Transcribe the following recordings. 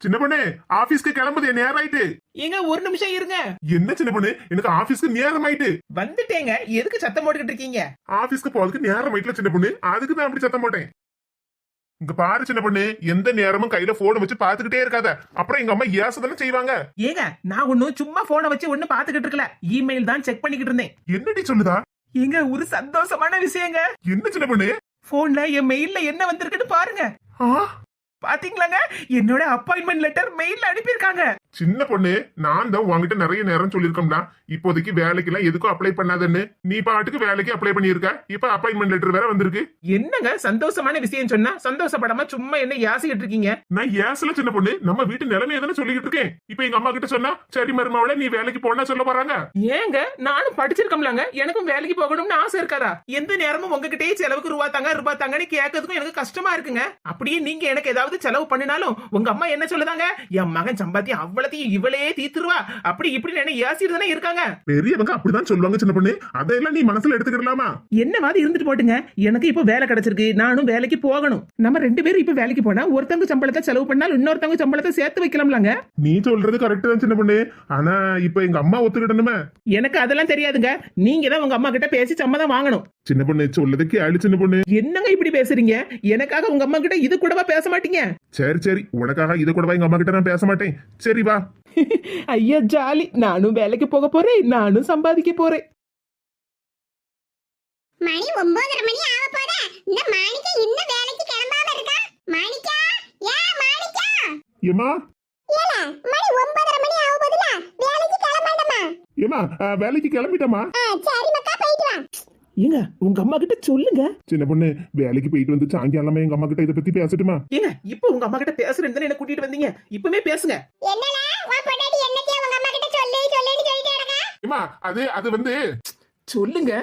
சின்ன பொண்ணு ஆபீஸ்க்கு கிளம்புது நேரம் ஆயிட்டு. ஏங்க ஒரு நிமிஷம் இருங்க. என்ன சின்ன பொண்ணு, எனக்கு ஆபீஸ்க்கு நேரம் ஆயிட்டு. வந்துட்டேங்க, எதுக்கு சத்தம் போட்டுக்கிட்டு இருக்கீங்க? ஆபீஸ்க்கு போறதுக்கு நேரம் ஆயிட்டுல சின்ன பொண்ணு, அதுக்கு தான் அப்படி சத்தம் போட்டேன். இங்க பாரு சின்ன பொண்ணு, எந்த நேரமும் கையில போன் வச்சு பாத்துக்கிட்டே இருக்காத, அப்புறம் எங்க அம்மா ஏசதானே செய்வாங்க. ஏங்க நான் ஒன்னும் சும்மா போனை வச்சு ஒண்ணு பாத்துக்கிட்டு இருக்கல, இமெயில் தான் செக் பண்ணிக்கிட்டு இருந்தேன். என்னடி சொல்லுதா? ஏங்க ஒரு சந்தோஷமான விஷயங்க. என்ன சின்ன பொண்ணு? போன்ல என் மெயில்ல என்ன வந்திருக்குன்னு பாருங்க. பாத்தீங்களாங்க, என்னோட அப்பாயின்மெண்ட் லெட்டர் மெயில்ல அனுப்பியிருக்காங்க. சின்ன பொண்ணு, நான் தான் உங்ககிட்ட நிறைய நேரம் சொல்லிருக்கோம்னா, இப்போதைக்கு வேலைக்கு எல்லாம் எதுக்கும் அப்ளை பண்ணாதன்னு. நீ பாட்டுக்கு வேலைக்கு அப்ளை பண்ணிருக்க, இப்ப அப்பாயின்மெண்ட் லெட்டர் வேற வந்திருக்கு. என்னங்க சந்தோஷமான விஷயம் சொன்னா சந்தோஷப்படாம சும்மா என்ன யாசிக்கிட்டு இருக்கீங்க? நான் ஏசல சின்ன பொண்ணு, நம்ம வீட்டு நிலைமையை தானே சொல்லிக்கிட்டு இருக்கேன். இப்ப எங்க அம்மா கிட்ட சொன்னா சரி மருமவள நீ வேலைக்கு போனா சொல்ல போறாங்க. ஏங்க நானும் படிச்சிருக்கோம்லாங்க, எனக்கும் வேலைக்கு போகணும்னு ஆசை இருக்காதா? எந்த நேரமும் உங்ககிட்டயே செலவுக்கு ரூபா தாங்கன்னு கேட்கறதுக்கும் எனக்கு கஷ்டமா இருக்குங்க. அப்படியே நீங்க எனக்கு ஏதாவது செலவு பண்ணினாலும் உங்க அம்மா என்ன சொல்லுதாங்க, என் மகன் சம்பாத்தி அவ்வளத்தையும் இவளே தீத்துருவா அப்படி இப்படி என்ன ஏசிட்டு தானே இருக்காங்க. பெரியவங்க அப்படிதான் சொல்லுவாங்க சின்ன பொண்ணு, அதெல்லாம் நீ மனசுல எடுத்துக்கிடலாமா? என்ன மாதிரி இருந்துட்டு போட்டுங்க, எனக்கு இப்ப வேலை கிடைச்சிருக்கு, நானும் வேலைக்கு போகணும். நம்ம ரெண்டு பேரும் இப்ப வேலைக்கு போனா ஒருத்தவங்க சம்பளத்தை செலவு பண்ணாலும் இன்னொருத்தவங்க சம்பளத்தை சேர்த்து வைக்கலாம்லாங்க. நீ சொல்றது கரெக்ட் தான் சின்ன பொண்ணு, ஆனா இப்ப எங்க அம்மா ஒத்துக்கிடணுமே. எனக்கு அதெல்லாம் தெரியாதுங்க, நீங்க தான் உங்க அம்மா கிட்ட பேசி சம்மதம் வாங்கணும். சின்ன பொண்ணு சொல்லதுக்கு அழு சின்ன பொண்ணு. என்னங்க இப்படி பேசுறீங்க? எனக்காக உங்க அம்மா கிட்ட இது கூடவா பேச மாட்டீங்க? சரி சரி, உனக்காக இதை கூடவா எங்க அம்மா கிட்ட நான் பேச மாட்டேன். சரி வா. ஐயா ஜாலி, நானும் வேலைக்கு போக போறேன், நானும் சம்பாதிக்க போறேன். மணி 9:30 மணி ஆக போதா, இந்த மாணிக்கா இன்னும் வேலைக்கு கிளம்பாம இருக்கா? மாணிக்கா, மாணிக்கா. ஏமா ஏல, மணி 9:30 மணி ஆக போதுல, வேலைக்கு கிளம்பாண்டமா? ஏமா வேலைக்கு கிளம்பிட்டமா? சரி மக்கா, போயிட்டு வா. ஏங்க உங்க அம்மா கிட்ட சொல்லுங்க. சின்ன பொண்ணு, வேலைக்கு போயிட்டு வந்து சாயங்காலமா எங்க அம்மா கிட்ட இதை பத்தி பேசட்டுமா? ஏங்க இப்ப உங்க அம்மா கிட்ட பேசுறேன்னு என்ன கூட்டிட்டு வந்தீங்க, இப்பவே பேசுங்க. என்னடா உன் பொண்டாட்டி என்னத்தையும் உங்க அம்மா கிட்ட சொல்லிட்டு சொல்லிட்டே இருக்கா? ஏமா அது வந்து சொல்லுங்க.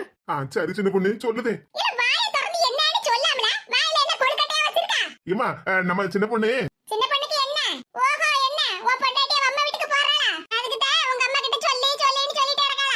சரி சின்ன பொண்ணு சொல்லுதே. இல்ல வாயை திறந்து என்னன்னு சொல்லாமல, வாயில என்ன கொழுக்கட்டையா வச்சிருக்கா? ஏமா நம்ம சின்ன பொண்ணு சின்ன பொண்ணுக்கு என்ன? ஓஹோ, என்ன உன் பொண்டாட்டி அம்மா வீட்டுக்கு போறாளா? அதுக்கு தான் உங்க அம்மா கிட்ட சொல்லிட்டே இருக்காளா?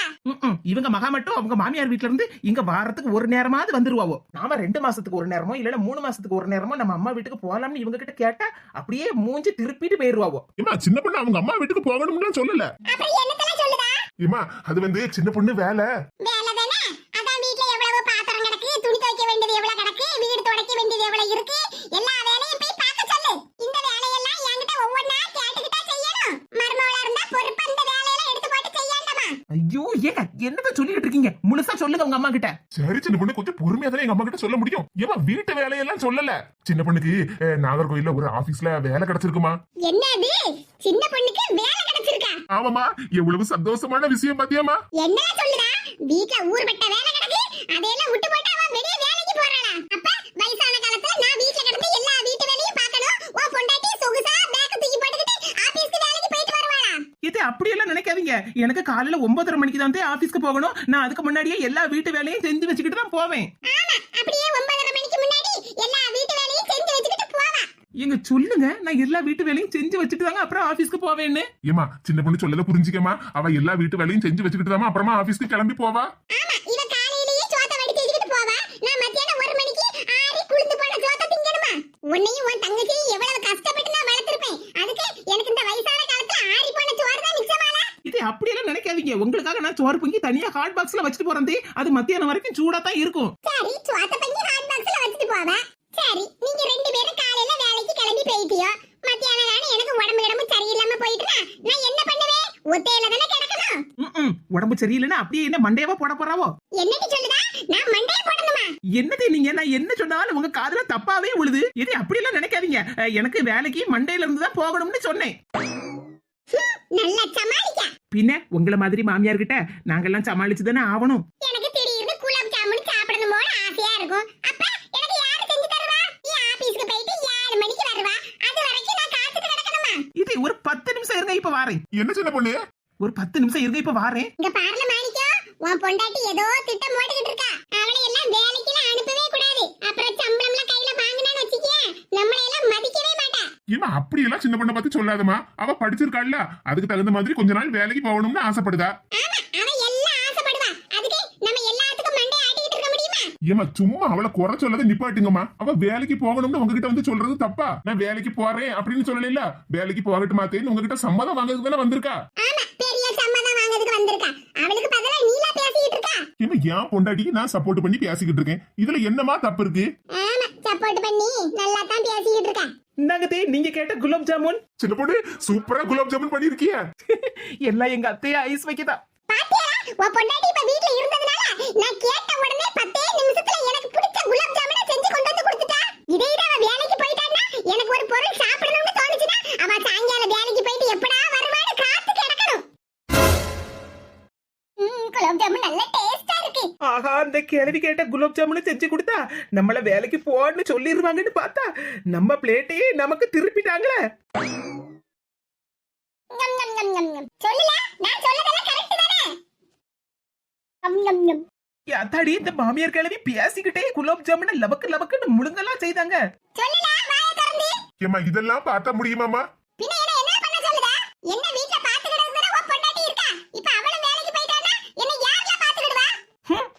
இவங்க மகா மட்டும் அவங்க மாமியார் வீட்ல இருந்து இங்க வாரத்துக்கு ஒரு நேரமாவது வந்துருவாவோ. நாம 2 மாசத்துக்கு ஒரு நேரமோ இல்ல 3 மாசத்துக்கு ஒரு நேரமோ நம்ம அம்மா வீட்டுக்கு போலாம்னு இவங்க கிட்ட கேட்டா அப்படியே மூஞ்சி திருப்பிட்டு போயிருவாவோ. ஏமா சின்ன பொண்ணு அவங்க அம்மா வீட்டுக்கு போகணும்னு சொல்லல. அப்புறம் என்னத்தெல்லாம் சொல்லுதா? ஏமா அது வந்து சின்ன பொண்ணு வேலை வேலைதானே? அதான் வீட்ல எவ்வளவு பாத்திரம் கிடக்கு, துணி துவைக்க வேண்டியது எவ்வளவு கிடக்கு, வீடு துடைக்க வேண்டியது எவ்வளவு இருக்கு, எல்லா வேலையும் போய் பார்க்க சொல்லு. இந்த வேலையெல்லாம் என்கிட்ட ஒவ்வொன்னா கேட்டுக்கிட்டா செய்யணும். மருமகளா இருந்தா பொறுப்பா இந்த வேலையெல்லாம் எடுத்து போட்டு செய்யாண்டமா? ஐயோ ஏங்க என்னத சொல்லிட்டு இருக்கீங்க, முழுசா சொல்லுங்க உங்க அம்மா கிட்ட. சரி சின்ன பொண்ணு, கொஞ்சம் பொறுமையா தானே எங்க அம்மா கிட்ட சொல்ல முடியும். ஏமா வீட்டு வேலையெல்லாம் சொல்லல. சின்ன பொண்ணுக்கு நாகர்கோயில்ல ஒரு ஆபீஸ்ல வேலை கிடைச்சிருக்குமா? என்னது? சின்ன பொண்ணுக்கு வேலை கிடைச்சிருக்கா? ஆமாமா, எவ்வளவு சந்தோஷமான விஷயம் பாத்தியாமா? என்ன சொல்லுடா? வீட்ல ஊர்பட்ட வேலை கிடக்கு, அதையெல்லாம் விட்டு போட்டு அவ வெளிய வேலைக்கு போறாளா? அப்ப வயசான காலத்துல நான் வீட்ல கிடந்து எல்லா வீட்டு வேலையும் பார்க்கணும், உன் பொண்டாட்டி சொகுசா பேக் தூக்கி போட்டுக்கிட்டு ஆபீஸ்க்கு வேலைக்கு போயிட்டு வருவாளா? இது அப்படியெல்லாம் நினைக்காதீங்க. எனக்கு காலையில 9:30 மணிக்கு தான் ஆபீஸ்க்கு போகணும். நான் அதுக்கு முன்னாடியே எல்லா வீட்டு வேலையும் செஞ்சு வச்சுக்கிட்டு தான் போவேன். ஆமா, அப்படியே 9:30 மணிக்கு முன்னாடி எல்லா வீட்டு வேலையும் செஞ்சு வச்சுக்கிட்டு போவா. எங்க சொல்லுங்க, நான் எல்லா வீட்டு வேலையும் செஞ்சு வச்சுட்டு தாங்க அப்புறம் ஆபீஸ்க்கு போவேன்னு. ஏமா சின்ன பொண்ணு சொல்லல புரிஞ்சுக்கமா, அவ எல்லா வீட்டு வேலையும் செஞ்சு வச்சுக்கிட்டு தான் அப்புறமா ஆபீஸ்க்கு கிளம்பி போவா. ஆமா, இவ காலையிலேயே சோத்த வடிச்சு வச்சுக்கிட்டு போவா. நான் மத்தியானம் 1 மணிக்கு ஆறி குளிந்து போன சோத்த திங்கணுமா? உன்னையும் உன் தங்கச்சியும் எவ்வளவு கஷ்டப்பட்டு நான் வளர்த்திருப்பேன். அதுக்கு எனக்கு இந்த வயசான காலத்துல ஆறி போன சோறு தான் மிச்சமால. இது அப்படியெல்லாம் நினைக்காதீங்க. உங்களுக்காக நான் சோறு பொங்கி தனியா ஹாட் பாக்ஸ்ல வச்சுட்டு போறேன். அது மத்தியானம் வரைக்கும் சூடா தான் இருக்கும். சரி, சோத்த பங்கி ஹாட் பாக்ஸ்ல வச்சுட்டு போவா. சரி, நீங்க 2 பேரும் காலையில வேலைக்கு கிளம்பி போயிட்டியோ, மத்தியானம் தானே எனக்கு உடம்பு கிடம்பு சரியில்லாம போயிட்டுனா நான் என்ன பண்ணுவேன்? ஒத்தையில தானே கிடக்கணும். உடம்பு சரியில்லைன்னா அப்படியே என்ன மண்டையவா போட போறாவோ? என்னடி சொல்லுதா? நான் மண்டைய போடணுமா? என்னது நீங்க, நான் என்ன சொன்னாலும் உங்க காதுல தப்பாவே விழுது. இது அப்படியெல்லாம் நினைக்காதீங்க. எனக்கு வேலைக்கு மண்டையில இருந்து தான் போகணும்னு சொன்னேன். நல்லா சமாளிக்க. பின்ன உங்கள மாதிரி மாமியார் கிட்ட நாங்கெல்லாம் சமாளிச்சு தானே ஆகணும். எனக்கு திடீர்னு குலாப் ஜாமுன் சாப்பிடணும் போல ஆசையா இருக்கும். அப்ப எனக்கு யாரு செஞ்சு தருவா? நீ ஆபீஸ்க்கு போயிட்டு 7 மணிக்கு வருவா. அது வரைக்கும் நான் காத்துட்டு கிடக்கணுமா? இது ஒரு 10 நிமிஷம் இருங்க, இப்ப வாரேன். என்ன சின்ன பொண்ணு? ஒரு 10 நிமிஷம் இருங்க, இப்ப வாரேன். இங்க பாருல மாணிக்கம், உன் பொண்டாட்டி ஏதோ திட்டம் போட்டுக்கிட்டு இருக்கா. அவளை எல்லாம் வேலைக்கெல்லாம் அனுப்பவே கூடாது. அப்புறம் சம்பளம்லாம் கையில வாங்கினான்னு வச்சுக்கே, நம்மளை எல்லாம் மதிக்கவே மாட்டா. ஏமா அப்படியெல்லாம் சின்ன பொண்ணை பார்த்து சொல்லாதமா, அவ படிச்சிருக்காள்ல, அதுக்கு தகுந்த மாதிரி கொஞ்ச நாள் வேலைக்கு போகணும்னு ஆசைப்படுதா. ஆமா, அவ எல்லாம் ஆசைப்படுவா. அதுக்கு நம்ம எல்லாத்துக்கும் மண்டை ஆட்டிக்கிட்டு இருக்க முடியுமா? ஏமா சும்மா அவளை குறை சொல்லதை நிப்பாட்டுங்கம்மா. அவ வேலைக்கு போகணும்னு உங்ககிட்ட வந்து சொல்றது தப்பா? நான் வேலைக்கு போறேன் அப்படின்னு சொல்லல, வேலைக்கு போகட்டு மாத்தேன்னு உங்ககிட்ட சம்மதம் வாங்குறதுக்கு தானே வந்திருக்கா. ஆமா, பெரிய சம்மதம் வாங்குறதுக்கு வந்திருக்கா. அவளுக்கு பதிலா நீலா பேசிட்டு இருக்கா. ஏமா என் பொண்டாட்டிக்கு நான் சப்போர்ட் பண்ணி பேசிக்கிட்டு இருக்கேன், இதுல என்னமா தப்பு இருக்கு? ஆமா, சப்போர்ட் பண்ணி நல்லா தான் பேசிட்டு இருக்கா. இந்தாங்க தே, நீங்க கேட்ட குலாப் ஜாமுன். சின்ன பொண்ணு சூப்பரா குலாப் ஜாமுன் பண்ணிருக்கியா? எல்லாம் எங்க அத்தையா ஐஸ் வைக்கதா. பாத்தியா, உன் பொண்டாட்டி இப்ப வீட்ல இருந்ததுனால நான் கேட்ட உடனே 10 நிமிஷத்துல எனக்கு பிடிச்ச குலாப் ஜாமுனை செஞ்சு கொண்டு வந்து கொடுத்துட்டா. இதே அவ வேலைக்கு போயிட்டான்னா எனக்கு ஒரு பொருள் சாப்பிடணும்னு தோணுச்சுன்னா அவ சாயங்காலம் வேலைக்கு போயிட்டு எப்படா வருவான்னு காத்து கிடக்கணும். குலாப் ஜாமுன் நல்ல டேஸ்டா இருக்கு. ஆஹா, அந்த கிழவி கேட்ட குலாப் ஜாமுனை செஞ்சு கொடுத்தா நம்மள வேலைக்கு போன்னு சொல்லிடுவாங்கன்னு பார்த்தா நம்ம பிளேட்டையே நமக்கு திருப்பிட்டாங்களே. ஞம் ஞம் ஞம் ஞம் ஞம். சொல்லுல, நான் சொல்லதெல்லாம் கரெக்ட் தானே? ஞம் ஞம் ஞம். அத்தாடி, இந்த மாமியார் கிழவி பேசிக்கிட்டே குலாப் ஜாமுனை லபக்கு லபக்குன்னு முழுங்கலாம் செய்தாங்க. சொல்லுல, வாயை திறந்து. ஏமா இதெல்லாம் பார்த்தா முடியுமாமா? பின்ன என்ன பண்ண சொல்லுதா? என்ன வீட்ல பாத்துக்கிட்டதுக்கு தானே உன் பொண்டாட்டி இருக்கா. இப்ப அவளும் வேலைக்கு போயிட்டானா என்ன யார்ல பாத்துக்கிடுவா?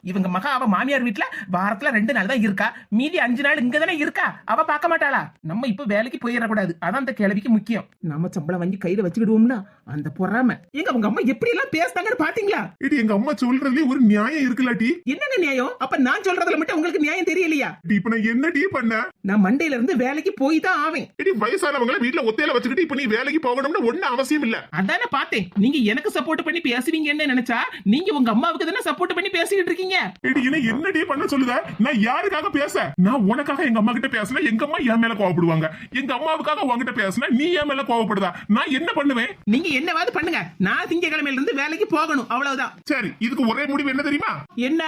இவங்க மகா அவ மாமியார் வீட்டுல வாரத்துல 2 நாள் தான் இருக்கா, மீதி 5 நாள் இங்க தானே இருக்கா. அவ பார்க்க மாட்டாளா? நம்ம இப்ப வேலைக்கு போயிடக்கூடாது, அதான் அந்த கிழவிக்கு முக்கியம். நம்ம சம்பளம் வாங்கி கையில வச்சுக்கிடுவோம்னா அந்த பொறாம. எங்க உங்க அம்மா எப்படி எல்லாம் பேசுறாங்கன்னு பாத்தீங்களா? இது எங்க அம்மா சொல்றதுலயே ஒரு நியாயம் இருக்குல்லாட்டி. என்னங்க நியாயம்? அப்ப நான் சொல்றதுல மட்டும் உங்களுக்கு நியாயம் தெரியலையா? இப்ப நான் என்ன டீ பண்ண? நான் மண்டையில இருந்து வேலைக்கு போய் தான் ஆவேன். இடி வயசானவங்கள வீட்டுல ஒத்தையில வச்சுக்கிட்டு இப்ப நீ வேலைக்கு போகணும்னு ஒண்ணு அவசியம் இல்ல. அதானே பார்த்தேன், நீங்க எனக்கு சப்போர்ட் பண்ணி பேசுவீங்கன்னு நினைச்சா நீங்க உங்க அம்மாவுக்கு தானே சப்போர்ட் பண்ணி பேசிக்கிட்டு இருக்கீங்க. இடி என்ன டீ பண்ண சொல்லுத? நான் யாருக்காக பேச? நான் உனக்காக எங்க அம்மா கிட்ட பேசினா எங்க அம்மா என் மேல கோவப்படுவாங்க, எங்க அம்மாவுக்காக உன்கிட்ட பேசினா நீ என் மேல கோவப்படுதா? நான் என்ன பண்ணுவேன்? நீங்க என்னவாது பண்ணுங்க, நான் திங்கக்கிழமையில இருந்து வேலைக்கு போகணும், அவ்வளவுதான். சரி, இதுக்கு ஒரே முடிவு என்ன தெரியுமா? என்ன?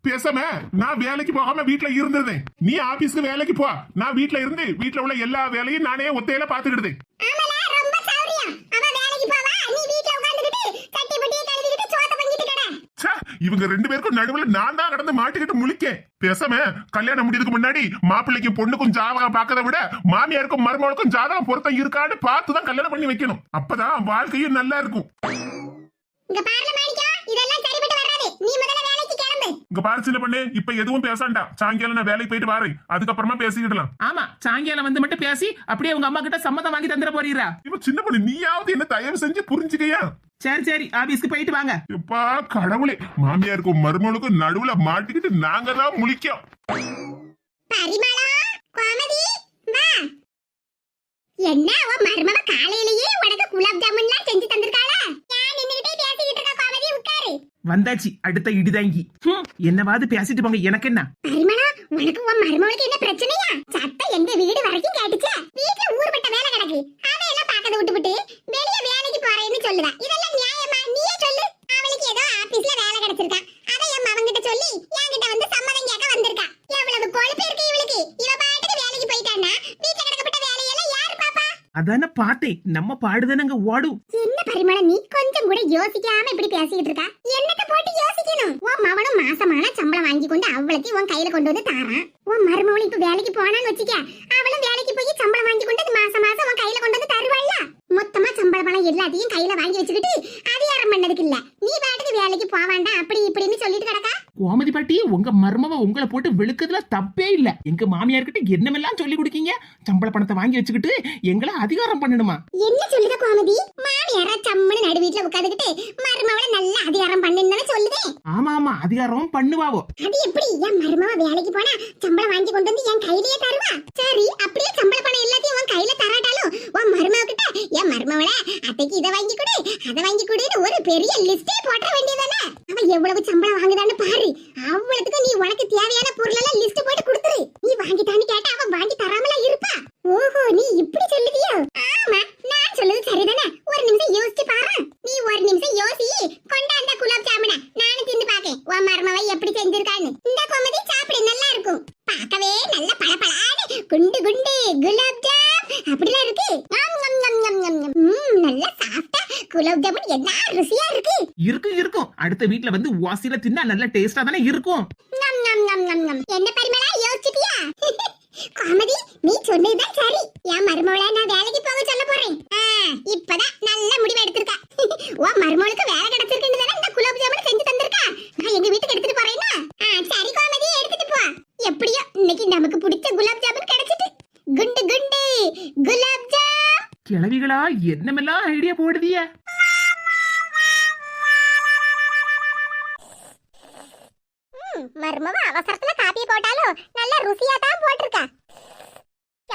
பேசாம நான் வேலைக்கு போகாம வீட்டுல இருந்திருந்தேன், நீ ஆபீஸ்க்கு வேலைக்கு போ. நான் வீட்டுல இருந்து வீட்டுல உள்ள எல்லா வேலையும் நானே ஒத்தையில பாத்துக்கிடுதேன். ஆமால, ரொம்ப சௌரியம். அவ வேலைக்கு போவா, நீ வீட்ல உட்கார்ந்துகிட்டு சட்டி பட்டியை கழுவிக்கிட்டு சோத்த பண்ணிட்டு கட. இவங்க 2 பேருக்கும் நடுவுல நான் தான் கடந்து மாட்டிக்கிட்டு முழிக்கேன். பேசாம கல்யாணம் முடியதுக்கு முன்னாடி மாப்பிள்ளைக்கும் பொண்ணுக்கும் ஜாதகம் பார்க்கறத விட மாமியாருக்கும் மருமகளுக்கும் ஜாதகம் பொருத்தம் இருக்கான்னு பார்த்துதான் கல்யாணம் பண்ணி வைக்கணும். அப்பதான் வாழ்க்கையும் நல்லா இருக்கும். இங்க பாருல மாணிக்கா, இதெல்லாம் சரிப்பட்டு வராது. நீ முதல்ல வேலைக்கு கிளம்பு. இங்க பாரு சின்ன பண்ணு, இப்ப எதுவும் பேசாண்டா. சாயங்காலம் நான் வேலைக்கு போயிட்டு வரேன், அதுக்கப்புறமா பேசிக்கிடலாம். ஆமா, சாயங்காலம் வந்து மட்டும் பேசி அப்படியே உங்க அம்மா கிட்ட சம்மதம் வாங்கி தந்துட போறீரா? இப்ப சின்ன பண்ணு, நீயாவது என்ன தயவு செஞ்சு புரிஞ்சுக்கையா? சரி சரி, ஆபீஸ்க்கு போயிட்டு வாங்க. எப்பா கடவுளே, மாமியாருக்கும் மருமகளுக்கும் நடுவுல மாட்டிக்கிட்டு நாங்க தான் முழிக்கோம். பரிமளா, கோமதி, வா. என்ன உன் மருமவ காலையிலேயே உனக்கு குலாப் ஜாமுன்லாம் செஞ்சு தந்திருக்காளா? நான் நின்னுகிட்டே பேசிக்கிட்டு இருக்க. கோமதி உட்காரு. வந்தாச்சு அடுத்த இடிதாங்கி. என்னவாது பேசிட்டு போங்க, எனக்கு என்ன? பரிமளா, உனக்கு உன் மருமவளுக்கு என்ன பிரச்சனையா? சத்தம் எங்க வீடு வரைக்கும் கேட்டுச்சா? வீட்ல ஊர்பட்ட வேலை கிடக்கு, அதையெல்லாம் பாக்கத விட்டுவிட்டு வெளிய வேலைக்கு போறேன்னு சொல்லுதா. இதெல்லாம் நியாயமா? நீயே சொல்லு. அவளுக்கு ஏதோ ஆபீஸ்ல வேலை கிடைச்சிருக்கா, அதை என் மவங்கிட்ட சொல்லி என்கிட்ட வந்து சம்மதம் கேட்க வந்திருக்கா. எவ்வளவு கொழுப்பு இருக்கு இவளுக்கு. இவ பாட்டுக்கு வேலைக்கு போயிட்டான்னா வீட்ல கிடக்கப்பட்ட வேலையெல்லாம் யாரு பாப்பா? அதான பார்த்தேன், நம்ம பாடுதானங்க ஓடும். என்ன பரிமளம், நீ கொஞ்சம் கூட யோசிக்காம இப்படி பேசிக்கிட்டு இருக்கா? என்னத்த போட்டு யோசிக்கணும்? உன் மவனும் மாசமான சம்பளம் வாங்கி கொண்டு அவ்வளத்தையும் உன் கையில கொண்டு வந்து தாரான். உன் மருமகளும் இப்ப வேலைக்கு போனான்னு வச்சுக்க, அவளும் வேலைக்கு போய் சம்பளம் வாங்கி கொண்டு மாசம் மாசம் உன் கையில கொண்டு வந்து தருவாள்ல. மொத்தமா சம்பள பணம் எல்லாத்தையும் கையில வாங்கி வச்சுக்கிட்டு அதிகாரம் பண்ணதுக்கு இல்ல, நீ பாட்டுக்கு வேலைக்கு போவாண்டா அப்படி இப்படின்னு சொல்லிட்டு கிடக்கா. கோமதி பாட்டி, உங்க மருமவ உங்களை போட்டு வெளுக்கிறதுல தப்பே இல்ல. எங்க மாமியார்கிட்ட என்னமெல்லாம் சொல்லி கொடுக்கீங்க? சம்பள பணத்தை வாங்கி வச்சுக்கிட்டு எங்களை அதிகாரம் பண்ணணுமா? என்ன சொல்லுத கோமதி? மாமியாரா சம்மனு நடு வீட்டுல உட்காந்துக்கிட்டு மருமவள நல்லா அதிகாரம் பண்ணுன்னு சொல்லுதே. ஆமா ஆமா, அதிகாரம் பண்ணுவாவோ. அது எப்படி? என் மருமவ வேலைக்கு போனா சம்பளம் வாங்கி கொண்டு வந்து என் கையிலேயே தருவா. சரி, அப்படியே சம்பள பணம் எல்லாத்தையும் உன் கையில தராட்டாலும் உன் மருமவ கிட்ட என் மருமவள அத்தைக்கு இதை வாங்கி கொடு அதை வாங்கி கொடுன்னு ஒரு பெரிய லிஸ்டே போட்ட வேண்டியதானே? அவன் எவ்வளவு சம்பளம் வாங்குதான்னு பாரு. அவ்வளவுக்கு நீ உனக்கு தேவையான பொருள் எல்லாம் லிஸ்ட் போட்டு கொடுத்துரு. நீ வாங்கிட்டான்னு கேட்டா அவன் வாங்கி தராமலா இருப்பா. ஓஹோ, நீ இப்படி சொல்லுதியோ? ஆமா, நான் சொல்லுது சரிதானே. ஒரு நிமிஷம் யோசிச்சு பாரு. நீ ஒரு நிமிஷம் யோசி. கொண்டா அந்த குலாப் ஜாமுன நானும் தின்னு பாக்கேன் உன் மருமவ எப்படி செஞ்சிருக்கான்னு. இந்த கோமதி சாப்பிடு, நல்லா இருக்கும். பார்க்கவே நல்ல பளபளன்னு குண்டு குண்டு குலாப் ஜாம் அப்படிலாம் இருக்கு. நல்ல சாப்பிட்டா குலாப் ஜாமுன் என்ன ருசியா இருக்கு. இருக்கும் இருக்கும், அடுத்த வீட்ல வந்து வாசில தின்னா நல்ல டேஸ்டா தானே இருக்கும். என்ன பரிமளா, யோசிச்சிட்டியா? கோமதி, நீ சொன்னதுதான் சரி. என் மருமவளை நான் வேலைக்கு போக சொல்ல போறேன். இப்பதான் நல்ல முடிவு எடுத்திருக்கா. உன் மருமவளுக்கு வேலை கிடைச்சிருக்குன்னு தானே இந்த குலாப் ஜாமுன் செஞ்சு தந்திருக்கா. நான் எங்க வீட்டுக்கு எடுத்துட்டு போறேன்னா. சரி கோமதி, எடுத்துட்டு கிளவிகளா என்னமெல்லாம் ஐடியா போடுதிய. மருமவ அவசரத்துல காப்பியை போட்டாலும் நல்ல ருசியா தான் போட்டிருக்கா.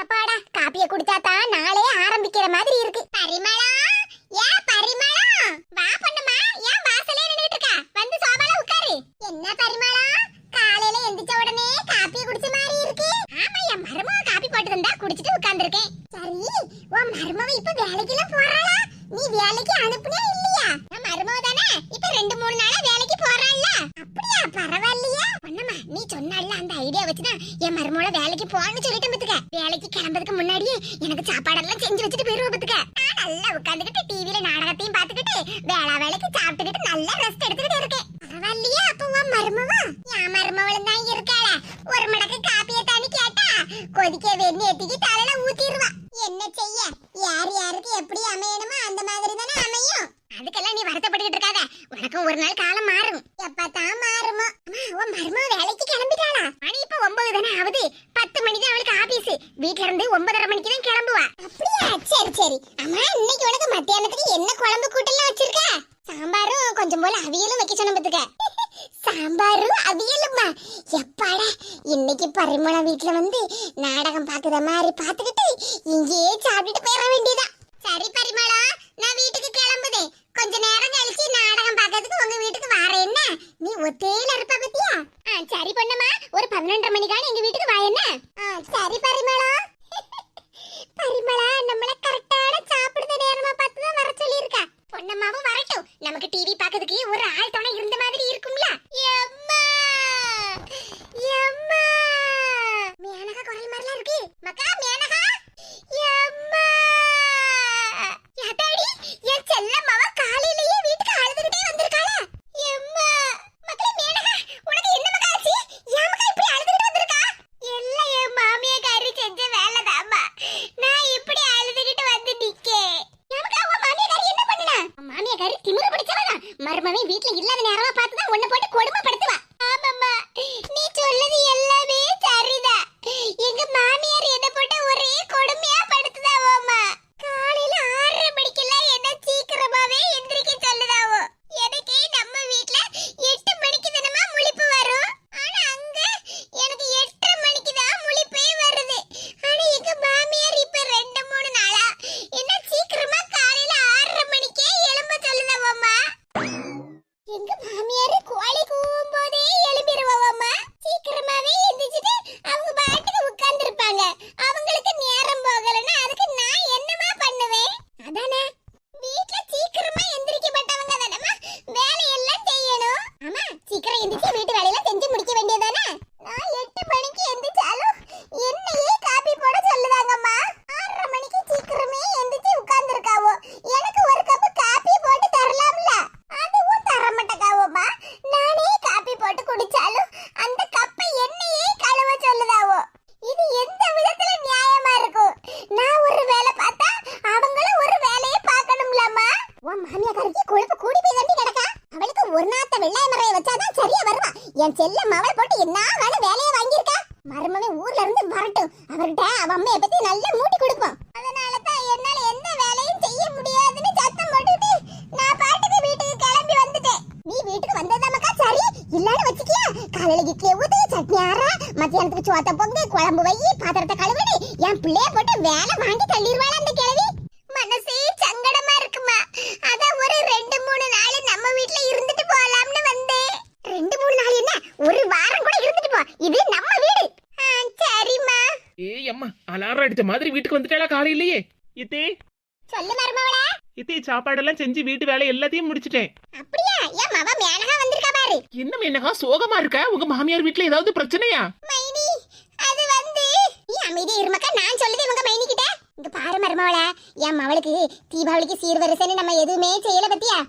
எப்பாடா காப்பியை குடிச்சாதான் நாளே ஆரம்பிக்கிற மாதிரி இருக்கு. பரிமளா, ஏ பரிமளா, வா பொண்ணுமா, ஏன் வாசலே நின்னுட்டு இருக்கா? வந்து சோபால உட்காரு. என்ன பரிமளா, காலையில எந்திரிச்ச உடனே காப்பியை குடிச்ச மாதிரி இருக்கு. ஆமா, என் மருமவ காப்பி போட்டு தந்தா குடிச்சிட்டு உட்கார்ந்திருக்கேன். சரி, உன் மருமவ இப்ப வேலைக்கெல்லாம் போறாளா? நீ வேலைக்கு அனுப்புனே இல்லையா? என் மருமவ தானே இப்ப 2-3 நாளா வேலைக்கு போறாள்ல. அப்படியா? பரவாயில்லையா? பொண்ணுமா, நீ சொன்னால அந்த ஐடியா வச்சுதான் என் மருமவள வேலைக்கு போன்னு சொல்லிட்டு பத்துக்க. வேலைக்கு கிளம்புறதுக்கு முன்னாடியே எனக்கு சாப்பாடெல்லாம் செஞ்சு வச்சுட்டு போயிருவ பத்துக்க. நான் நல்லா உட்காந்துக்கிட்டு டிவில நாடகத்தையும் பாத்துக்கிட்டு வேலைக்கு சாப்பிட்டுக்கிட்டு நல்லா ரெஸ்ட் எடுத்துக்கிட்டு இருக்கேன். பரவாயில்லையா? அப்ப உன் மருமவா என் மருமவளும் தான் இருக்காள. ஒரு மடக்கு காப்பியை தானி கேட்டா கொதிக்க வெண்ணி ஏத்திக்கு தலையில ஊத்திடுவா. என்ன செய்ய, யார் யாருக்கு எப்படி அமையணுமோ அந்த மாதிரி தானே அமையும். அதுக்கெல்லாம் நீ வருத்தப்பட்டுக்கிட்டு இருக்காத. உனக்கும் ஒரு நாள் காலம் மாறும். எப்பதான் மாறுமோ? உன் மருமவ வேலைக்கு கிளம்பிட்டாளா? மணி இப்ப 9 தானே ஆகுது. 10 மணிக்கு அவளுக்கு ஆபீஸ். வீட்ல இருந்து 9:30 மணிக்கு தான் கிளம்புவா. அப்படியா? சரி சரி. அம்மா, இன்னைக்கு உனக்கு மத்தியானத்துக்கு என்ன குழம்பு கூட்டெல்லாம் வச்சிருக்க? சாம்பாரும் கொஞ்சம் போல அவியலும் வைக்க சொன்ன பத்துக்க. சாம்பாரும் அவியலுமா? எப்பாடா, இன்னைக்கு பரிமள வீட்டுல வந்து நாடகம் பாக்குற மாதிரி பாத்துக்கிட்டு இங்கேயே சாப்பிட்டுட்டு போயிட வேண்டியதா. சரி பரிமளா, நான் வீட்டுக்கு கிளம்புதே. கொஞ்ச நேரம் கழிச்சு நாடகம் பார்க்கிறதுக்கு உங்க வீட்டுக்கு வரேன். என்ன நீ ஒத்தையில இருப்ப பத்தியா? சரி பொண்ணுமா, ஒரு 11:30 மணிக்கான எங்க வீட்டுக்கு வா. என்ன? சரி பரிமளா. பரிமளா நம்மள கரெக்டான சாப்பிடுற நேரமா பார்த்து தான் வர சொல்லியிருக்கா. பொன்னம்மாவும் வரட்டும். நமக்கு டிவி பார்க்கிறதுக்கு ஒரு ஆள் துணை இருந்த மாதிரி இருக்கும்ல. எம்மா எம்மா, மேனகா குரல் மாதிரிலாம் இருக்கு. மக்கா மேனகா, எம்மா யாத்தாடி, என் செல்லம்மாவ காலையிலேயே வீட்டுக்கு அழுதுகிட்டே வந்திருக்காளா? எம்மா மக்களே, மேனகா உனக்கு என்ன மக்கா ஆச்சு? ஏன் மக்கா இப்படி அழுதுகிட்டு வந்திருக்கா? இல்ல, என் மாமியாக்காரி செஞ்ச வேலைதாம்மா. நான் இப்படி அழுதுகிட்டு வந்து நிக்கேன். நமக்கு உன் மாமியாக்காரி என்ன பண்ணுனா? மாமியாக்காரி திமிரு பிடிச்சவதான். மருமவன் வீட்ல இல்லாத நேரமா பார்த்து தான் உன்னை போட்டு கொடுமைப்படுத்துவா. ஆமாம்மா, நீ சொல்லுது எல்லாமே சரிதான். எங்க மாமியார் என்ன போட்டு ஒரே கொடுமையா படுத்துதாவோம்மா. காலையில 6:30 மணிக்கெல்லாம் என்ன சீக்கிரமாவே எந்திரிக்க சொல்லுதாவோ. எனக்கு நம்ம வீட்ல 8 மணிக்கு தானமா முழிப்பு வரும். ஆனா அங்க எனக்கு 8:30 மணிக்கு தான் முழிப்பே வருது. ஆனா எங்க மாமியார் இப்ப 2-3 நாளா என்ன சீக்கிரமா காலையில 6:30 மணிக்கே எழும்ப சொல்லுதாவோம்மா. எங்க மாமியார் கோழி கூவும் போதே எழும்பிடுவாவோம்மா. சீக்கிரமாவே எந்திரிச்சிட்டு அவங்க பாட்டுக்கு உட்கார்ந்து இருப்பாங்க. அவங்களுக்கு நேரம் போகலன்னா அதுக்கு நான் என்னமா பண்ணுவேன்? அதானே, வீட்ல சீக்கிரமா எந்திரிக்கப்பட்டவங்க தானமா வேலையெல்லாம் செய்யணும். ஆமா, சீக்கிரம் எந்திரிச்சு வீட்டு வேலையெல்லாம் செஞ்சு முடிக்க வேண்டியதானே. நான் 8 மணிக்கு எந்திரிச்சாலும் என்னையே காபி போட சொல்லுதாங்கம்மா. 6:30 மணிக்கு சீக்கிரமே எந்திரிச்சு உட்கார்ந்து இருக்காவோ. எனக்கு ஒரு கப் காபி போட்டு தரலாம்ல? அதுவும் தர மாட்டேங்காவோமா. நானே காபி போட்டு குடிச்சாலும் அந்த கப்பை என்னையே கழுவ சொல்லுதாவோ. இது எந்த விதத்துல நியாயமா இருக்கும்? நான் ஒரு வேலை பார்த்தா அவங்களும் ஒரு வேலையை பார்க்கணும்லம்மா. உன் மாமியாக்காரிக்கு கொழுப்பு கூடி போய் தம்பி கிடக்கா. அவளுக்கு ஒரு நாத்த வெள்ளாய மறைய வச்சாதான் சரியா வருவா. என் செல்ல மவளை போட்டு என்ன வேணும் வேலையை வாங்கியிருக்கா. மருமவன் ஊர்ல இருந்து வரட்டும், அவர்கிட்ட அவ அம்மையை பத்தி நல்லா மூட்டி கொடுப்போம். அதனால தான் என்னால எந்த வேலையும் செய்ய முடியாதுன்னு சத்தம் போட்டுட்டு நான் பாட்டுக்கு வீட்டுக்கு கிளம்பி வந்துட்டேன். நீ வீட்டுக்கு வந்ததாமக்கா சரி. இல்லன்னு வச்சுக்கியா, காலையில இட்லியை ஊத்து, சட்னி ஆறா, மத்தியானத்துக்கு சோத்த பொங்கு, குழம்பு வை, பாத்திரத்தை கழுவிடு. என் பிள்ளைய போட்டு வேலை வாங்கி தள்ளிடுவாள் அந்த கிழவி. மனசே சங்கடமா இருக்குமா. அதான் ஒரு 2-3 நாள் நம்ம வீட்ல இருந்துட்டு போலாம்னு வந்தேன். 2-3 நாள் என்ன, ஒரு வாரம் கூட இருந்துட்டு போ. இது நம்ம வீடு. சரிம்மா. ஏய் அம்மா, அலாரம் அடிச்ச மாதிரி வீட்டுக்கு வந்துட்டாளா காலையிலேயே? இத்தே சொல்லு மருமவளே. இத்தே சாப்பாடெல்லாம் செஞ்சு வீட்டு வேலை எல்லாத்தையும் முடிச்சிட்டேன். அப்படியா? என் மவ மேனகா வந்திருக்கா பாரு. என்ன மேனகா சோகமா இருக்க? உங்க மாமியார் வீட்ல ஏதாவது பிரச்சனையா? மைனி, அது வந்து நீ அமைதி இருமக்கா. நான் சொல்லுது இவங்க மைனி கிட்ட. இங்க பாரு மருமவளே, என் மவளுக்கு தீபாவளிக்கு சீர்வரிசைன்னு நம்ம எதுவுமே செய்யல பத்தியா?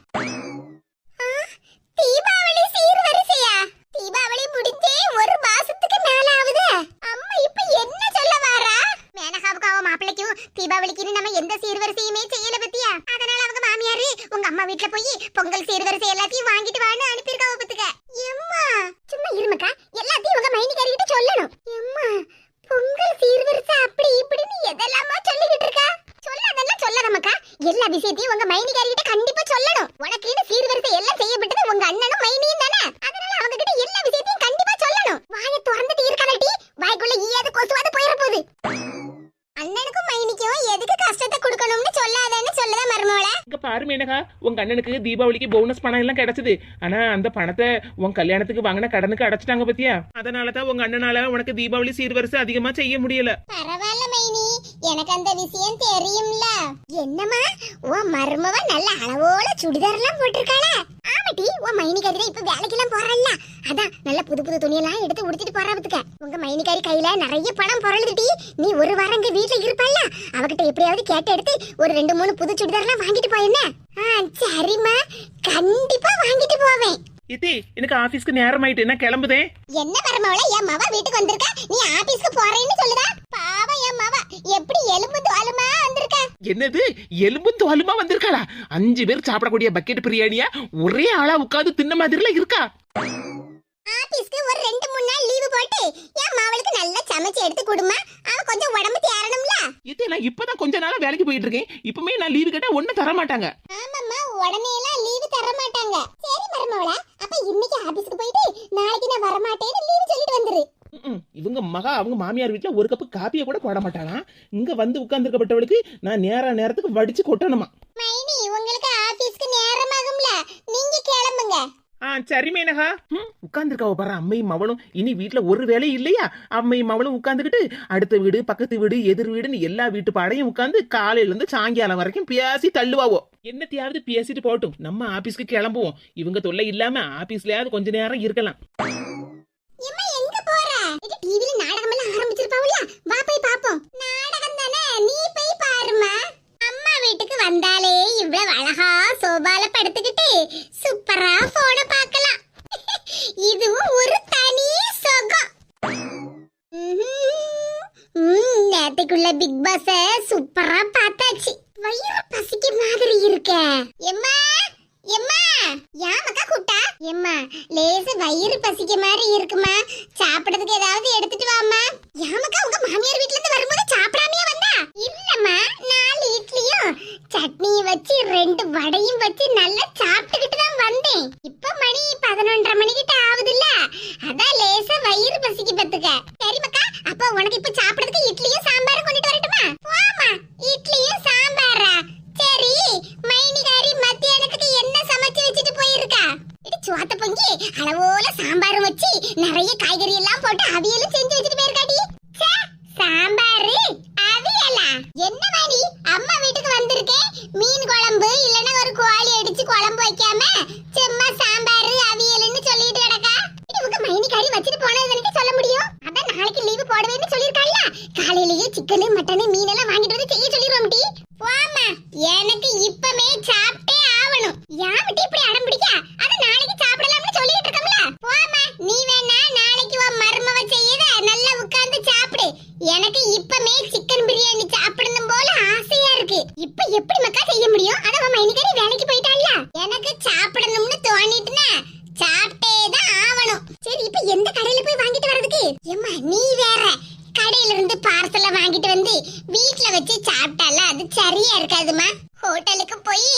தீபாவளி சீர்வரிசையா? தீபாவளி முடிஞ்சே ஒரு மாசத்துக்கு மேல ஆகுது. அம்மா இப்ப என்ன சொல்ல வாரா? மேனகாவுக்கு அவ மாப்பிள்ளைக்கும் தீபாவளிக்கு நம்ம எந்த சீர்வரிசையுமே செய்யல பத்தியா? அதனால அவங்க மாமியாரு உங்க அம்மா வீட்ல போய் பொங்கல் சீர்வரிசை எல்லாத்தையும் வாங்கிட்டு வான்னு அனுப்பியிருக்காவ பத்துக்க. எம்மா சும்மா இருமக்கா, எல்லாத்தையும் உங்க மைனிகாரி கிட்ட சொல்லணும். எம்மா பொங்கல் சீர்வரிசை அப்படி இப்படின்னு எதெல்லாமா சொல்லிக்கிட்டு இருக்கா? சொல்லாதெல்லாம் சொல்லாதம்மா. எல்லா விஷயத்தையும் உங்க மைனிகாரிட்ட கண்டிப்பா சொல்லணும். உனக்கு சீர்வரிசை எல்லாம் செய்யப்பட்டது உங்க அண்ணனும் மைனியும் தானே. அதனால அவங்க கிட்ட எல்லா விஷயத்தையும் கண்டிப்பா சொல்லணும். வாயை திறந்துட்டு இருக்கானடி, வாய்க்குள்ள ஈயாத கொசுவாத போயிட போகுது. அண்ணனுக்கும் மைனிக்கும் எதுக்கு கஷ்டத்தை கொடுக்கணும்னு சொல்லாதேன்னு சொல்லதான் மருமோள. இங்க பாரு மேனகா, உங்க அண்ணனுக்கு தீபாவளிக்கு போனஸ் பணம் எல்லாம் கிடைச்சது. ஆனா அந்த பணத்தை உன் கல்யாணத்துக்கு வாங்கின கடனுக்கு அடைச்சிட்டாங்க பத்தியா. அதனாலதான் உங்க அண்ணனால உனக்கு தீபாவளி சீர்வரிசை அதிகமா செய்ய முடியல. பரவாயில்ல மைனி, எனக்கு அந்த விஷயம் தெரியும்ல. என்னம்மா உன் மருமவ நல்ல அளவோல சுடிதார் எல்லாம் போட்டிருக்காளா? ஆமாட்டி, உன் மைனிகாரி இப்ப வேலைக்கெல்லாம் போறல்ல, அதான் நல்ல புது புது துணியெல்லாம் எடுத்து உடுத்திட்டு போறாபத்துக்க. உங்க மைனிகாரி கையில நிறைய பணம் பொருளுதுட்டி. நீ ஒரு வாரம் இங்க வீட்டுல இருப்பல்ல, அவகிட்ட எப்படியாவது கேட்டு எடுத்து ஒரு 2-3 புது சுடிதார் எல்லாம் வாங்கிட்டு போயிருந்தேன். சரிம்மா, கண்டிப்பா வாங்கிட்டு போவேன். இத்தி, எனக்கு ஆபீஸ்க்கு நேரம் ஆயிட்டு, நான் கிளம்புதேன். என்ன மருமவள, என் மவ வீட்டுக்கு வந்திருக்கா, நீ ஆபீஸ்க்கு போறேன்னு சொல்லுதா? பாவம் என் மவ எப்படி எலும்பு தோலுமா வந்திருக்கா. என்னது, எலும்பும் தோலுமா வந்திருக்காளா? 5 பேர் சாப்பிடக்கூடிய பக்கெட் பிரியாணியா ஒரே ஆளா உட்காந்து தின்ன மாதிரில இருக்கா? ஆபீஸ்க்கு ஒரு 2-3 நாள் லீவு போட்டு என் மவளுக்கு நல்லா சமைச்சு எடுத்து கொடுமா, அவ கொஞ்சம் உடம்பு தேறணும்ல. இது நான் இப்பதான் கொஞ்ச நாளா வேலைக்கு போயிட்டு இருக்கேன். இப்பமே நான் லீவு கேட்டா ஒண்ணும் தர மாட்டாங்க. ஆமாம்மா, உடனே எல்லாம் லீவு தர மாட்டாங்க. சரி மருமவள, அப்ப இன்னைக்கு ஆபீஸ்க்கு போயிட்டு நாளைக்கு நான் வர மாட்டேன்னு லீவு சொல்லிட்டு வந்துரு. இவங்க மகா அவங்க மாமியார் வீட்டுல ஒரு கப்பு காப்பியை கூட போட மாட்டானா. இங்க வந்து உட்கார்ந்துருக்கப்பட்டவளுக்கு நான் நேரத்துக்கு வடிச்சு கொட்டணுமா. மைனி, உங்களுக்கு ஆபீஸ்க்கு நேரமாகும்ல, நீங்க கிளம்புங்க. சரி மேனகா. உட்கார்ந்துருக்காவ பாரு அம்மையும் மவளும். இனி வீட்டுல ஒரு வேலை இல்லையா? அம்மையும் மவளும் உட்கார்ந்துகிட்டு அடுத்த வீடு பக்கத்து வீடு எதிர் வீடுன்னு எல்லா வீட்டு பாடையும் உட்கார்ந்து காலையில இருந்து சாயங்காலம் வரைக்கும் பேசி தள்ளுவாவோ. என்னத்தையாவது பேசிட்டு போட்டும், நம்ம ஆபீஸ்க்கு கிளம்புவோம். இவங்க தொல்லை இல்லாம ஆபீஸ்லயாவது கொஞ்ச நேரம் இருக்கலாம். எம்மா, எங்க போற? இது டிவில நாடகம் எல்லாம் ஆரம்பிச்சிருப்பாவுல, வா போய் பாப்போம். நாடகம் தானே, நீ போய் பாருமா. அம்மா வீட்டுக்கு வந்தாலே இவ்வளவு அழகா சோபால படுத்துக்கிட்டு சூப்பரா போன பார்க்கலாம். இதுவும் ஒரு தனி சுகம். நேத்துக்குள்ள பிக் பாஸ் சூப்பரா பார்த்தாச்சு. வயிறு பசிக்க மாதிரி இருக்க. எம்மா எம்மா, யாமக்கா கூட்டா? எம்மா, லேச வயிறு பசிக்க மாதிரி இருக்குமா, சாப்பிடறதுக்கு ஏதாவது எடுத்துட்டு வாமா. யாமக்கா, உங்க மாமியார் வீட்ல இருந்து வரும்போது சாப்பிடாமையா வந்தா? இல்லம்மா, 4 இட்லியும் சட்னியும் வச்சு 2 வடையும் வச்சு நல்லா சாப்பிட்டுக்கிட்டு தான் வந்தேன். இப்ப மணி 11:30 மணிக்கிட்ட ஆகுதுல்ல, அதான் லேசா வயிறு பசிக்கு பத்துக்க. சரிமக்கா, அப்ப உனக்கு இப்ப சாப்பிடறதுக்கு இட்லியும் சாம்பாரும் கொண்டுட்டு வரட்டுமா? போமா, இட்லியும் சாம்பாரா? சரி, மைனிகாரி மத்தியானத்துக்கு என்ன சமைச்சு வச்சுட்டு போயிருக்கா? இது சோத்த பொங்கி அளவோல சாம்பாரும் வச்சு நிறைய காய்கறி எல்லாம் போட்டு அவியலும் செஞ்சு வச்சுட்டு போயிருக்காடி. சாம்பாரு அவியலா? என்ன மாடி, அம்மா வீட்டுக்கு வந்திருக்கேன், மீன் குழம்பு இல்லனா ஒரு கோழி அடிச்சு குழம்பு வைக்காம சும்மா சாம்பாரு அவியல்னு சொல்லிட்டு கிடக்கா. இது உங்க மைனிகாரி வச்சிட்டு போனதுன்னு சொல்ல முடியும். அதான் நாளைக்கு லீவு போடுவேன்னு சொல்லிருக்காள்ல, காலையிலேயே சிக்கன் மட்டன் மீன் எல்லாம் வாங்கிட்டு வந்து செய்ய சொல்லிடுவோம் டி. போமா, எனக்கு இப்பமே சாப்பிட்டே ஆவணும். யாமிட்டி இப்படி அடம் பிடிக்க? அத நாளைக்கு சாப்பிடலாம்னு சொல்லிட்டு இருக்கோம்ல. போமா, நீ வேணா நாளைக்கு உன் மருமவ செய்யத நல்லா உட்கார்ந்து சாப்பிடு. எனக்கு இப்பமே சிக்கன் பிரியாணி சாப்பிடணும் போல ஆசையா இருக்கு. இப்ப எப்படி மக்கா செய்ய முடியும்? அத உன் மைனிகாரி வேலைக்கு போயிட்டாள்ல, எனக்கு சாப்பிடணும்னு தோணிட்டுனா சாப்பிட்டே தான் ஆவணும். சரி, இப்ப எந்த கடையில போய் வாங்கிட்டு வரதுக்கு? ஏம்மா, நீ வேற கடையில இருந்து பார்சல வாங்கிட்டு வந்து வீட்ல வச்சு சாப்பிட்டால அது சரியா இருக்காதுமா. ஹோட்டலுக்கு போய்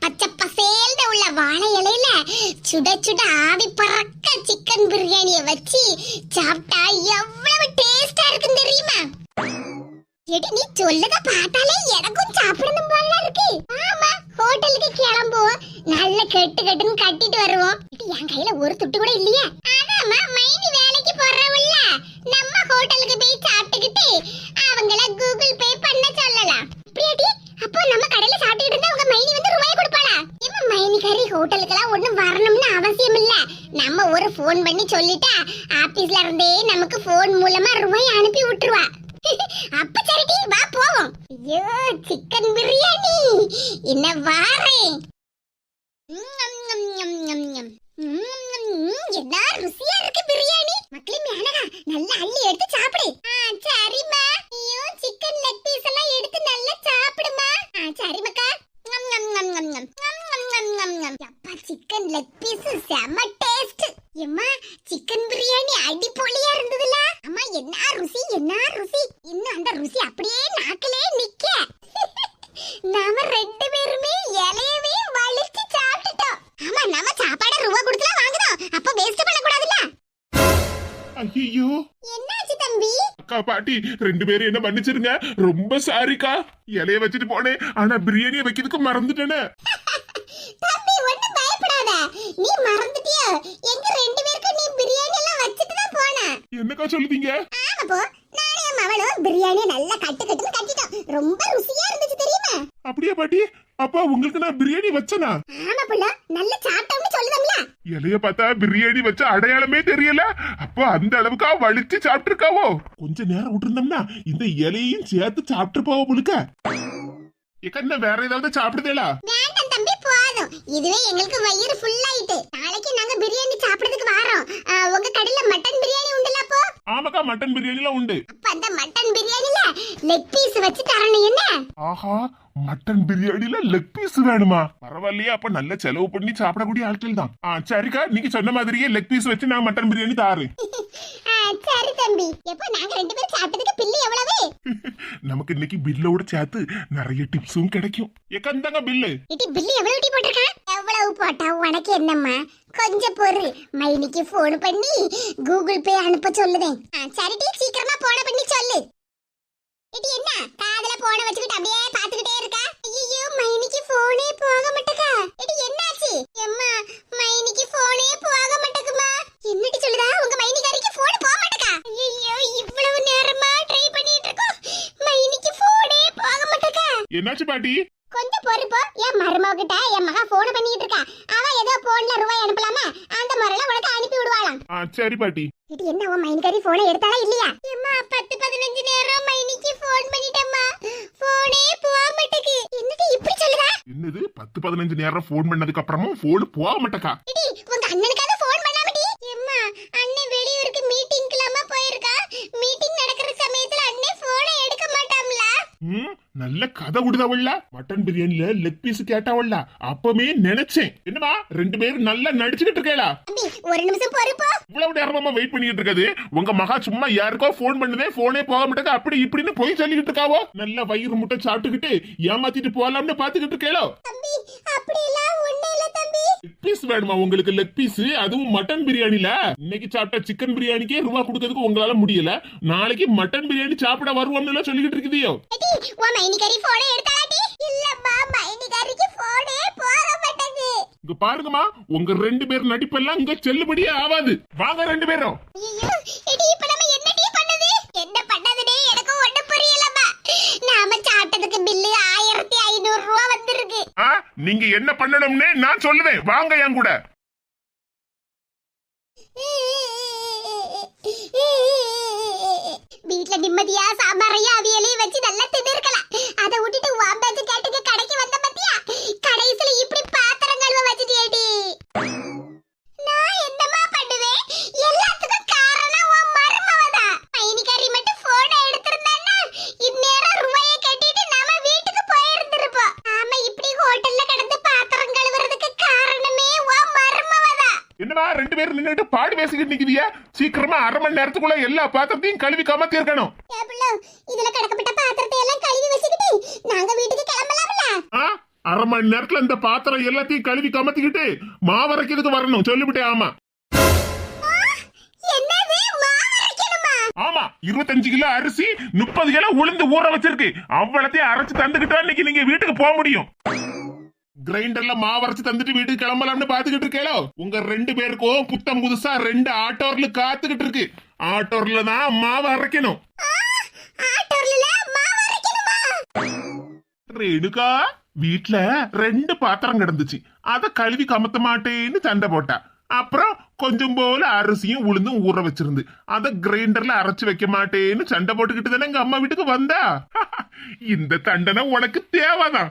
பச்சை பசேல்னு உள்ள வாழை இலையில சுட சுட ஆவி பறக்க சிக்கன் பிரியாணிய வச்சு சாப்பிட்டா எவ்வளவு டேஸ்டா இருக்குன்னு தெரியுமா? எடி, நீ சொல்லத பார்த்தாலே எனக்கும் சாப்பிடணும் போல இருக்கு. ஆமா, ஹோட்டலுக்கு கிளம்புவோம், நல்ல கட்டுன்னு கட்டிட்டு வருவோம். என் கையில ஒரு துட்டு கூட இல்லையே. ஆனாமா, மைனி வேலைக்கு போறவல்ல, நம்ம ஹோட்டலுக்கு போய் சாப்பிட்டுக்கிட்டு அவங்கள கூகுள் பே பண்ண சொல்லலாம். அப்படியாடி? அப்போ நம்ம கடையில சாப்பிட்டுட்டு இருந்தா உங்க மைனி வந்து ரூபாய் கொடுப்பாளா? இவ மைனிகாரி ஹோட்டலுக்குலாம் ஒண்ணும் வரணும்னு அவசியம் இல்ல, நம்ம ஒரு போன் பண்ணி சொல்லிட்டா ஆபீஸ்ல இருந்தே நமக்கு போன் மூலமா ரூபாய் அனுப்பி விட்டுருவா. அப்ப சரிடி, வா போவோம். ஐயோ, சிக்கன் பிரியாணி என்ன வாரேன். என்ன ருசியா இருக்கு பிரியாணி. மக்களே, மேனகா நல்லா அள்ளி எடுத்து சாப்பிடு. சரிம்மா, நீயும் சிக்கன் லெக் பீஸ் எல்லாம் எடுத்து நல்லா சாப்பிடுமா. சரி மக்கா. அப்பா, சிக்கன் லெக் பீஸ் செம டேஸ்ட். எம்மா, சிக்கன் பிரியாணி அடிப்பொலியா இருந்ததுல. அம்மா, என்ன ருசி, என்ன ருசி. இன்னும் அந்த ருசி அப்படியே நாக்கிலே நிக்க. நாம 2 பேரும் ஐயோ என்னாச்சு தம்பி? அக்கா பாட்டி 2 பேரும் என்ன மன்னிச்சிருங்க, ரொம்ப சாரிக்கா. இலைய வச்சுட்டு போனேன், ஆனா பிரியாணியை வைக்கிறதுக்கு மறந்துட்டேனே. தம்பி ஒண்ணும் பயப்படாத. நீ மறந்துட்டியா? எங்க 2 பேருக்கு நீ பிரியாணி எல்லாம் வச்சிட்டு தான் போன. என்னக்கா சொல்லுதீங்க? ஆமா போ. நானே மவளும் பிரியாணி நல்லா கட்டுன்னு கட்டிட்டோம். ரொம்ப ருசியா இருந்துச்சு தெரியுமா? அப்படியே பாட்டி, அப்பா உங்களுக்கு நான் பிரியாணி வச்சனா? ஆமா புள்ள, நல்ல சாப்பிட்டோம்னு சொல்லுதம்ல. இலைய பார்த்தா பிரியாணி வச்ச அடையாளமே தெரியல. அப்போ அந்த அளவுக்கா வலிச்சு சாப்பிட்டுருக்காவோ? கொஞ்ச நேரம் விட்டுருந்தோம்னா இந்த இலையையும் சேர்த்து சாப்பிட்டுருப்பாவோ புழுக்க. என்ன வேற ஏதாவது சாப்பிடுதேலா? வேண்டாம் தம்பி, போதும். இதுவே எங்களுக்கு வயிறு ஃபுல் ஆயிட்டு. நாளைக்கு நாங்க பிரியாணி சாப்பிடுறதுக்கு வரோம். உங்க கடையில மட்டன் பிரியாணி உண்டுல அப்போ? ஆமாக்கா, மட்டன் பிரியாணிலாம் உண்டு. அப்ப அந்த மட்டன் பிரியாணில லெக் பீஸ் வச்சு தரணும் என்ன? ஆஹா, மட்டன் பிரியாணில லெக் பீஸ் வேணுமா? பரவாயில்லையே, அப்ப நல்ல செலவு பண்ணி சாப்பிடக்கூடிய ஆட்கள் தான். சரிக்கா, நீங்க சொன்ன மாதிரியே லெக் பீஸ் வச்சு நான் மட்டன் பிரியாணி தாரு. சரி தம்பி. எப்ப நாங்க 2 பேரும் சாப்பிட்டதுக்கு பில்லு எவ்வளவு? நமக்கு இன்னைக்கு பில்லோட சேர்த்து நிறைய டிப்ஸும் கிடைக்கும். எக்கந்தாங்க பில்லு. இடி பில்லு எவ்வளவு டி போட்டிருக்க? எவ்வளவு போட்டா உனக்கு என்னம்மா? கொஞ்சம் பொறு. மைனிக்கு போன் பண்ணி கூகுள் பே அனுப்ப சொல்லுதேன். சரி டி, சீக்கிரமா போன பண்ணி சொல்லு. இடி என்ன காதுல போன வச்சுக்கிட்டு அப்படியே பாத்துக்கிட்டே இருக்கா? ஐயோ, மைனிக்கு போனே போக மாட்டேக்கா. இடி என்னாச்சு? அம்மா, மைனிக்கு போனே போக மாட்டேக்குமா. என்னடி சொல்லுதா? உங்க மைனிகாரிக்கு போன் போக மாட்டேக்கா? ஐயோ, இவ்வளவு நேரமா ட்ரை பண்ணிட்டு இருக்கோம், மைனிக்கு போனே போக மாட்டேக்கா. என்னாச்சு பாட்டி? கொஞ்சம் பொறுப்போ. என் மருமகிட்ட என் மகா போன் பண்ணிட்டு இருக்கா. அவ ஏதோ போன்ல ரூபாய் அனுப்பலாமா, அந்த முறையில உனக்கு அனுப்பி விடுவாளாம். சரி பாட்டி. இது என்ன உன் மைனிகாரி போனை எடுத்தாளா இல்லையா? அம்மா, 10-15 நேரம் மைனிக்கு போன் பண்ணிட்டேம்மா, போனே போக மாட்டேக்கு. என்னடி இப்படி சொல்லுதா? என்னது 10-15 நேரம் போன் பண்ணதுக்கு அப்புறமும் போன் போக மாட்டேக்கா? இடி, உங்க அண்ணனுக்காக போன் பண்ணாமடி. அம்மா, அண்ணன் வெளியூருக்கு மீட்டிங்க்குலாமா போயிருக்கா. மீட்டிங் நடக்கிற சமயத்துல அண்ணன் போனை எடுக்க மாட்டாம்ல. நல்ல கதை விடுதவள்ல. மட்டன் பிரியாணில லெக் பீஸ் கேட்டாவல்ல, அப்பவே நினைச்சேன். என்னமா 2 பேரும் நல்லா நடிச்சுக்கிட்டு இருக்கேளா? தம்பி, ஒரு நிமிஷம் பொறுப்போ. இவ்வளவு நேரமா வெயிட் பண்ணிட்டு இருக்காது. உங்க மகா சும்மா யாருக்கோ போன் பண்ணுதே, போனே போக மாட்டேங்க அப்படி இப்படின்னு போய் சொல்லிக்கிட்டு இருக்காவோ. நல்ல வயிறு முட்டை சாப்பிட்டுக்கிட்டு ஏமாத்திட்டு போலாம்னு பாத்துக்கிட்டு இருக்கேளோ. தம்பி, அப்படி எல்லாம் ஒண்ணு இல்ல தம்பி. லெக் பீஸ் வேணுமா உங்களுக்கு? லெக் பீஸ், அதுவும் மட்டன் பிரியாணில. இன்னைக்கு சாப்பிட்ட சிக்கன் பிரியாணிக்கே ரூபா கொடுக்கறதுக்கு உங்களால முடியல, நாளைக்கு மட்டன் பிரியாணி சாப்பிட வருவோம்னு சொல்லிக்கிட்டு இருக்குதியோ. எடி, உன் மைனிகாரி போனை எடுத்தாளாடி? இல்லம்மா, மைனிகாரிக்கு போனே போக மாட்டேங்குது. இங்க பாருங்கம்மா, உங்க 2 பேர் நடிப்பெல்லாம் இங்க செல்லுபடியே ஆகாது. வாங்க 2 பேரும். ஐயோ, எடி, இப்ப நம்ம என்னடி பண்ணது? என்ன பண்ணதுனே எனக்கு ஒண்ணும் புரியலம்மா. நாம சாப்பிட்டதுக்கு பில்லு 1500 ரூபாய் வந்திருக்கு. நீங்க என்ன பண்ணணும்னு நான் சொல்லுவேன், வாங்க என் கூட. வீட்ல நிம்மதியா சாம்பாரையும் அவியலையும் வச்சு நல்லா தின்னுருக்கலாம். அதை விட்டுட்டு வாம்பாச்சு கேட்டுக்கு கடைக்கு வந்த பத்தியா? கடைசில இப்படி பாத்திரம் கழுவ வச்சுட்டியேடி. நான் என்னமா பண்ணுவேன்? எல்லாத்துக்கும் காரணம் உன் மருமவதான். மைனிகாரி மட்டும் போனை எடுத்திருந்தான்னா இந்நேரம் ரூபாயை கட்டிட்டு நாம வீட்டுக்கு போயிருந்திருப்போம். நாம இப்படி ஹோட்டல்ல கிடந்து பாத்திரம் கழுவுறதுக்கு காரணமே உன் மருமவதான். என்னமா 2 பேரும் நின்னுட்டு பாடி பேசிக்கிட்டு நிக்கிறீங்க? சீக்கிரமா 1/2 மணி நேரத்துக்குள்ள எல்லா பாத்திரத்தையும் கழுவி கமத்தி இருக்கணும். இதுல கடக்கப்பட்ட பாத்திரத்தை எல்லாம் கழுவி வச்சுக்கிட்டு நாங்க வீட்டுக்கு கிளம்பலாம்ல. 1/2 மணி நேரத்துல இந்த பாத்திரம் எல்லாத்தையும் கழுவி கமத்திக்கிட்டு மாவரைக்கிறதுக்கு வரணும் சொல்லிவிட்டே. ஆமா என்னது, மாவரைக்கணுமா? ஆமா, 25 கிலோ அரிசி 30 கிலோ உளுந்து ஊற வச்சிருக்கு. அவ்வளத்தையும் அரைச்சு தந்துக்கிட்டா இன்னைக்கு நீங்க வீட்டுக்கு போக முடியும். கிரைண்டர்ல மாவரைச்சு தந்துட்டு வீட்டுக்கு கிளம்பலாம்னு பாத்துக்கிட்டு இருக்கேளோ. உங்க 2 பேருக்கும் புத்தம் புதுசா 2 ஆட்டோர்ல காத்துக்கிட்டு இருக்கு. ஆட்டோர்ல தான் மாவு அரைக்கணும். ஆட்டோர்ல மாவு அரைக்கணுமா? ரேணுகா வீட்ல 2 பாத்திரம் கிடந்துச்சு, அத கழுவி கமத்த மாட்டேன்னு சண்டை போட்டா. அப்புறம் கொஞ்சம் போல அரிசியும் உளுந்தும் ஊற வச்சிருந்து அத கிரைண்டர்ல அரைச்சு வைக்க மாட்டேன்னு சண்டை போட்டுக்கிட்டு தானே எங்க அம்மா வீட்டுக்கு வந்தா. இந்த தண்டனை உனக்கு தேவைதான்.